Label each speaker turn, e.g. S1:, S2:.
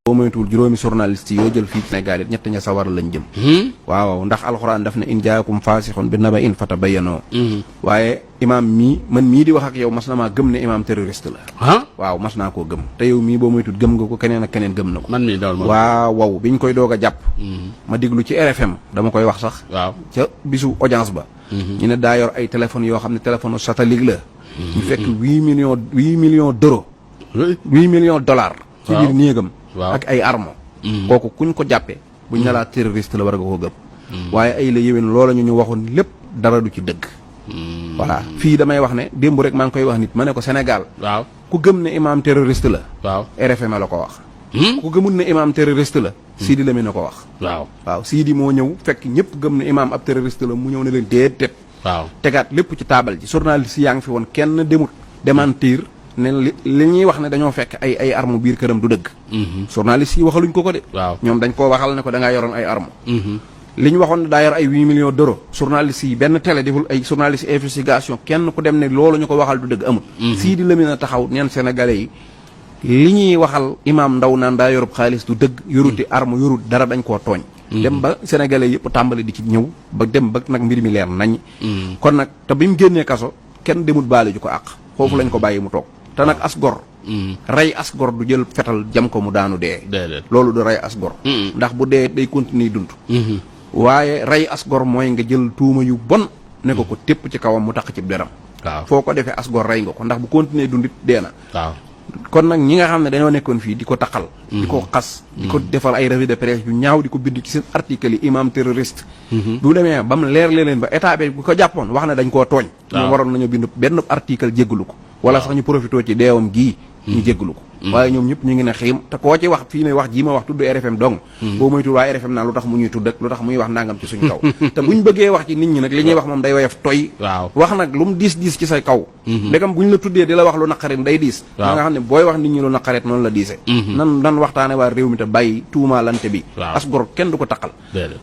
S1: boo moytuwul juróomi journaliste yoo jël fii Sénégal it ñett ña sawar lañ jëm. waaw ndax alxuraan daf ne in jaakum faasixun bi naba in fatabayyanoo. waaye imaam man mii di wax ak yow mas na maa gëm ne imaam terroriste la. waaw mas naa koo gëm te yow mii boo moytuwul gëm nga ko keneen ak keneen gëm na ko.
S2: man mii daal
S1: waaw biñ koy doog a jàpp. ma diglu ci RFM dama koy wax sax.
S2: waaw ca
S1: bisu audience ba. ñu ne daa yor ay téléphones yoo xam ne téléphone satellite la. ñu fekk 8 millions d'euros. 8 millions dollars. ci biir néegam. ak ay armes. kooku kuñ ko jàppee buñ ne laa terroriste la war nga ko gëm. waaye ay la yéwén loola ñu waxoon lépp dara du ci dëgg. voilà fii damay wax ne démb rek maa ngi koy wax nit ma ne ko Sénégal.
S2: waaw
S1: ku gëm ne imaam terroriste la.
S2: waaw
S1: RFM la ko wax. ku gëmul ne imaam terroriste la. Sidi Lamine ko wax. waaw Sidi moo ñëw fekk ñëpp gëm ne imaam ab terroriste la mu ñëw ne leen déet.
S2: waaw tegaat
S1: lépp ci taabal ji journaliste yaa ngi fi woon kenn demut démentir ne li ñuy wax ne dañoo fekk ay armes biir këram du dëgg. journaliste yi waxaluñ ko de.
S2: waaw
S1: ñoom dañ koo waxal ne ko da ngaa yoroon ay armes. li ñu waxoon ne daa yor ay 8 millions d'euros journaliste yi benn télé deful ay journaliste investigation kenn ku dem ne loolu ñu ko waxal du dëgg amul. Sidi Lamine a taxaw neen sénégalais yi li ñuy waxal imaam Ndaw naan daa yorub xaalis du dëgg. yoruti arme yorut dara dañ koo tooñ. dem ba sénégalais yëpp tàmbali di ci ñëw ba dem ba nag mbir mi leer nañ. kon nag te bi mu génnee kaso kenn demut baale ju ko àq. foofu lañ ko bàyyi mu toog te nag as gor. rey as gor du jël fetal jam ko mu daanu dee. loolu du rey as gor. ndax bu dee day continuer dund. waaye rey as gor mooy nga jël tuuma yu bon ne ko tépp ci kawam mu tax ci deram.
S2: waaw
S1: foo ko defee as gor rey nga ko ndax bu continuer dund it dee na.
S2: waaw
S1: kon nag ñi nga xam ne dañoo nekkoon fii di ko taqal. di ko xas. di ko defal ay revue de presse yu ñaaw di ko bind ci seen article yi imam terroriste. bu demee ba mu leer leen ba état bi bu ko jàppoon wax ne dañ koo tooñ. ñoom waroon nañoo bind benn article jéggalu ko. wala sax ñu profité ci deewam gii. ñu jéggalu ko. waaye ñoom ñëpp ñu ngi ne xiim te koo ci wax fii ne wax jii ma wax tudd RFM dong. boo moytuwul waa RFM naan lu tax mu ñuy tudd ak lu tax muy wax nangam ci suñ kaw. te buñ bëggee wax ci nit ñi nag li ñuy wax moom day woyof toy. wax nag lu mu diis ci say kaw. ndegam buñ la tuddee di la wax lu naqarit day diis. nga xam ne booy wax nit ñi lu naqarit noonu la diisee. nan waxtaane waa réew mi te bàyyi tuumaalante bi. as gor kenn du ko taqal.